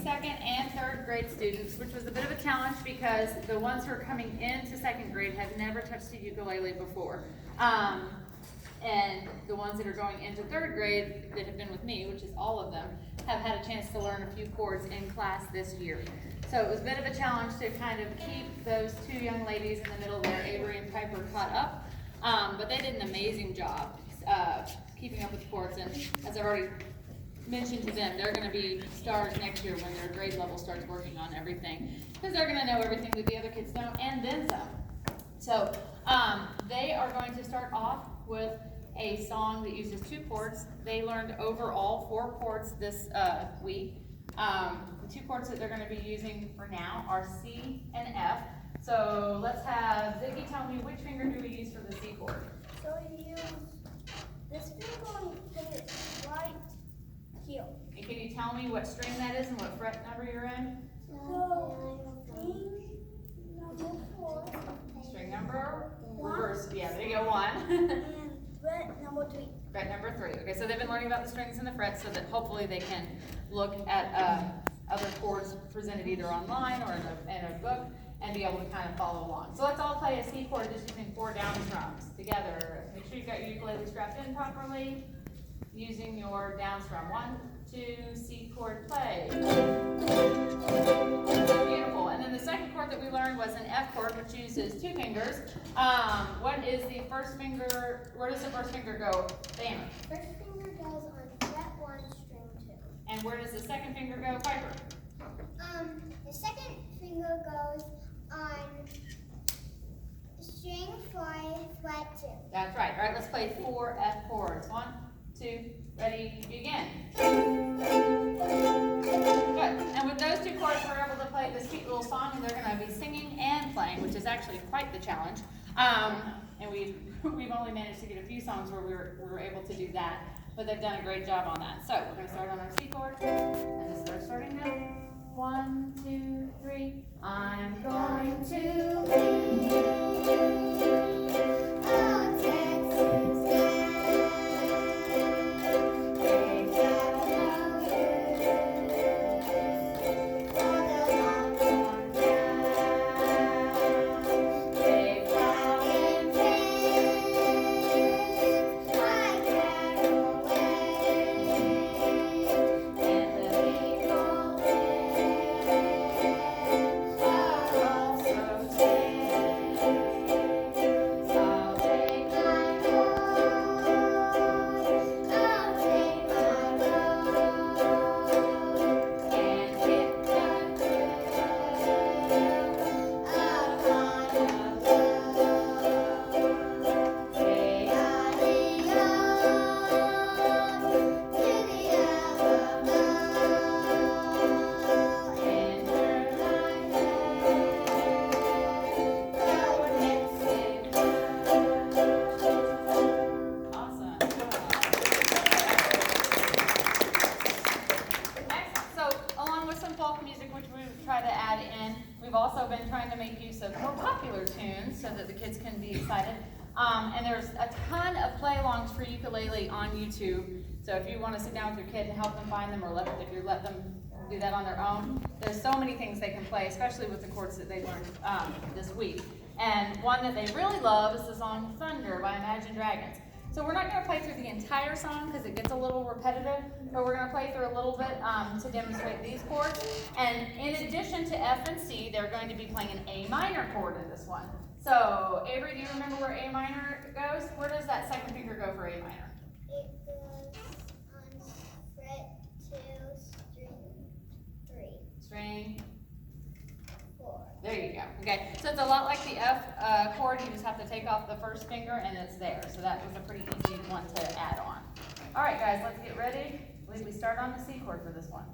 second and third grade students, which was a bit of a challenge because the ones who are coming into second grade have never touched the ukulele before. And the ones that are going into third grade that have been with me, which is all of them, have had a chance to learn a few chords in class this year. So it was a bit of a challenge to kind of keep those two young ladies in the middle there, Avery and Piper, caught up. But they did an amazing job keeping up with the chords, and as I've already mentioned to them, they're going to be stars next year when their grade level starts working on everything, because they're going to know everything that the other kids don't, and then some. So they are going to start off with a song that uses two chords. They learned overall 4 chords this week. The 2 chords that they're going to be using for now are C and F. So let's have Ziggy tell me, which finger do we use for the C chord? So you use this finger and put it right here. And can you tell me what string that is and what fret number you're in? So string number 4. String number? 1. Reverse. Yeah, there you go, 1. And fret number 3. Fret number 3. Okay, so they've been learning about the strings and the frets so that hopefully they can look at other chords presented either online or in a book and be able to kind of follow along. So let's all play a C chord just using 4 down strums together. Make sure you've got your ukulele strapped in properly using your down strum. 1, 2, C chord, play. Beautiful. And then the second chord that we learned was an F chord, which uses 2 fingers. What is the first finger? Where does the first finger go, Dana? First finger goes on fret 1, string 2. And where does the second finger go, Piper? The second finger goes on string 4, fret 2. That's right. All right, let's play 4 F chords. 1, 2, ready, begin. Good. And with those 2 chords, we're able to play this cute little song, and they're going to be singing and playing, which is actually quite the challenge. And we've only managed to get a few songs where we were able to do that, but they've done a great job on that. So we're going to start on our C chord, and just start starting now. 1, 2, 3. I'm going to be a Texas gal. We've also been trying to make use of more popular tunes so that the kids can be excited. And there's a ton of play-alongs for ukulele on YouTube. So if you want to sit down with your kid and help them find them, or if you let them do that on their own, there's so many things they can play, especially with the chords that they learned this week. And one that they really love is the song Thunder by Imagine Dragons. So we're not going to play through the entire song because it gets a little repetitive, but we're going to play through a little bit to demonstrate these chords. And in addition to F and C, they're going to be playing an A minor chord in this one. So Avery, do you remember where A minor goes? Where does that second finger go for A minor? It goes on fret 2, string 3. String 4. There you go. Okay, so it's a lot like the F chord. You just have to take off the first finger and it's there. So that was a pretty easy one to add on. All right, guys, let's get ready. We start on the C chord for this one.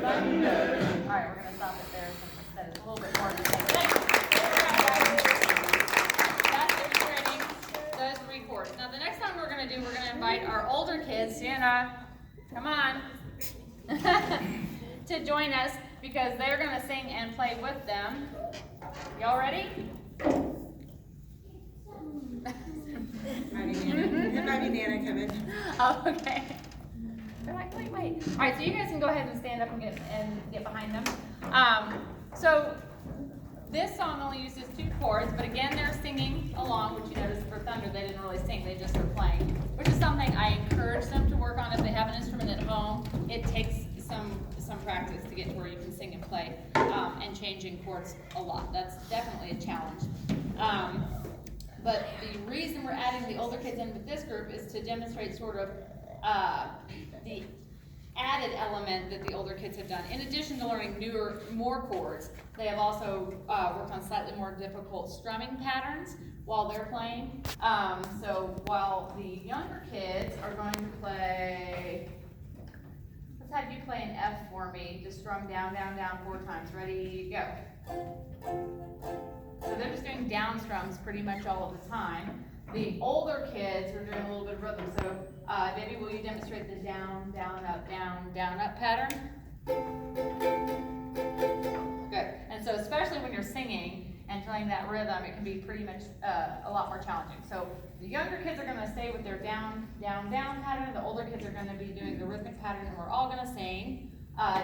All right, we're going to stop it there since I said it's a little bit more than that. That's demonstrating those 3 chords. Now the next song we're going to do, we're going to invite our older kids, Sienna, come on, to join us because they're going to sing and play with them. Y'all ready? Inviting Nana, come in. Oh, okay. They're like, wait. All right, so you guys can go ahead and stand up and get behind them. So this song only uses 2 chords, but again, they're singing along, which you notice for Thunder, they didn't really sing, they just were playing, which is something I encourage them to work on if they have an instrument at home. It takes some practice to get to where you can sing and play, and changing chords a lot. That's definitely a challenge. But the reason we're adding the older kids in with this group is to demonstrate sort of the added element that the older kids have done. In addition to learning more chords, they have also worked on slightly more difficult strumming patterns while they're playing. So while the younger kids are going to play, let's have you play an F for me. Just strum down, down, down 4 times. Ready, go. So they're just doing down strums pretty much all of the time. The older kids are doing a little bit of rhythm. So Debbie, will you demonstrate the down, down, up pattern? Good. And so especially when you're singing and playing that rhythm, it can be pretty much a lot more challenging. So the younger kids are going to stay with their down, down, down pattern. The older kids are going to be doing the rhythmic pattern, and we're all going to sing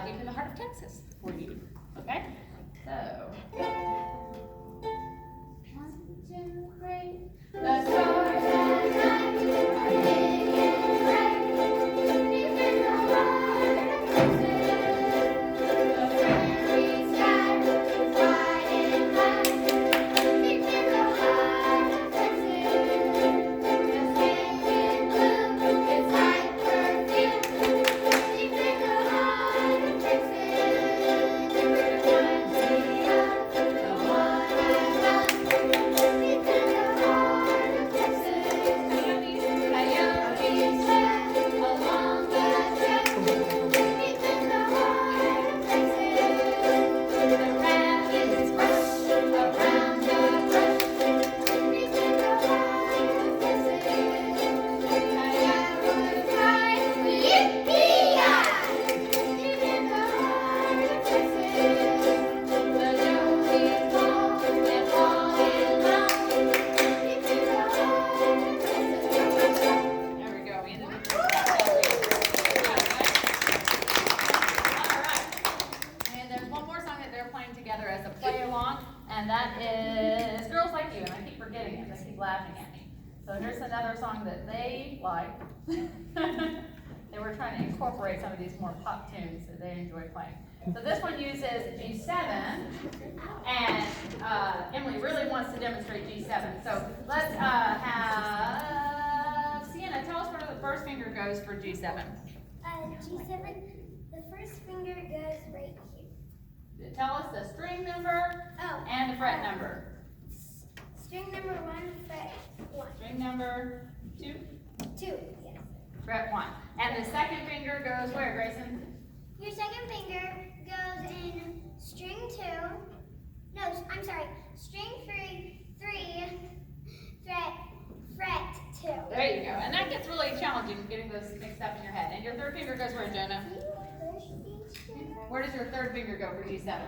Deep in the Heart of Texas for you. Okay? So. 1, 2, 3. The stars at night are big and bright, deep in the heart of Texas. The prairie sky is wide and high, deep in the heart of Texas. The sand blue is like perfume, deep in the heart of Texas. It reminds me of the one I love. And that is Girls Like You, and I keep forgetting it, they keep laughing at me. So here's another song that they like. They were trying to incorporate some of these more pop tunes that they enjoy playing. So this one uses G7, and Emily really wants to demonstrate G7. So let's have Sienna, tell us where the first finger goes for G7. G7, the first finger goes right here. Tell us the string number and the fret number. String number 1, fret 1. String number 2? 2, yes. Fret 1. And the second finger goes where, Grayson? Your second finger goes in string 2. No, I'm sorry. String 3, fret 2. There you go. And that gets really challenging, getting those mixed up in your head. And your third finger goes where, Jonah? Where does your third finger go for G7?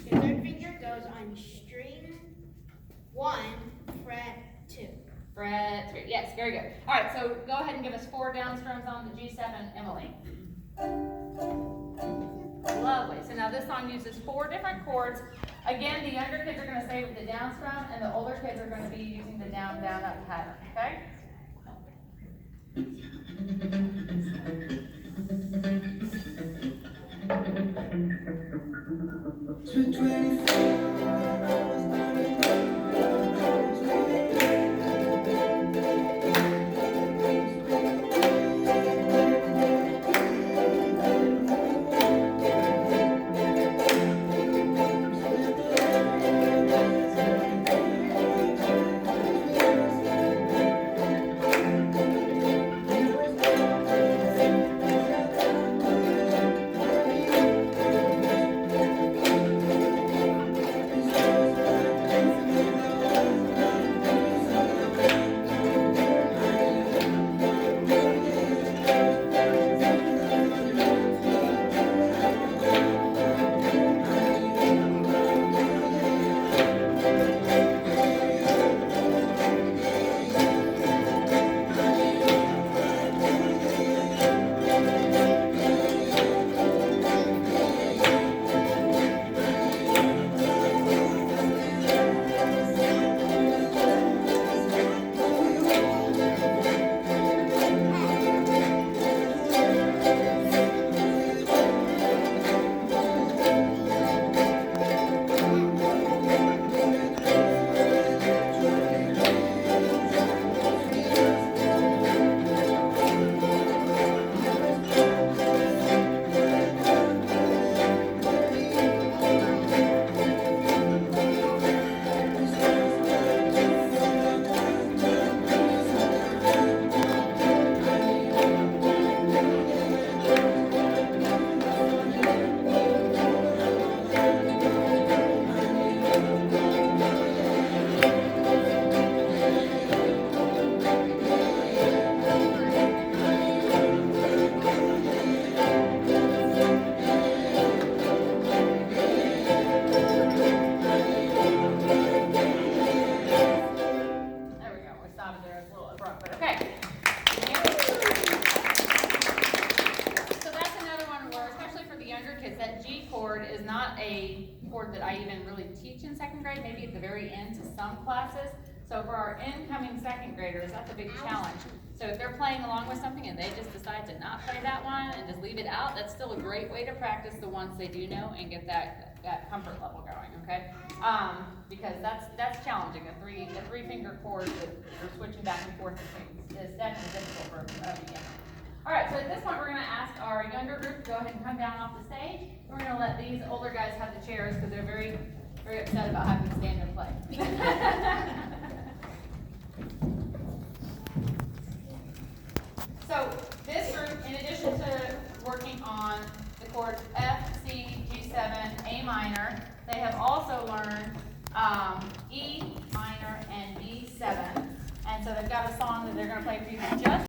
The third finger goes on string 1, fret 2. Fret 3. Yes, very good. All right, so go ahead and give us 4 down strums on the G7, Emily. Lovely. So now this song uses 4 different chords. Again, the younger kids are going to stay with the down strum, and the older kids are going to be using the down, down, up pattern. Okay? grade, maybe at the very end to some classes. So for our incoming second graders, that's a big challenge. So if they're playing along with something and they just decide to not play that one and just leave it out, that's still a great way to practice the ones they do know and get that comfort level going, okay? Because that's challenging. A three finger chord that you're switching back and forth between is definitely difficult for a beginner. All right, so at this point, we're gonna ask our younger group to go ahead and come down off the stage. We're gonna let these older guys have the chairs because they're very, very upset about having to stand and play. So this group, in addition to working on the chords F, C, G7, A minor, they have also learned E minor and B7. And so they've got a song that they're gonna play for you just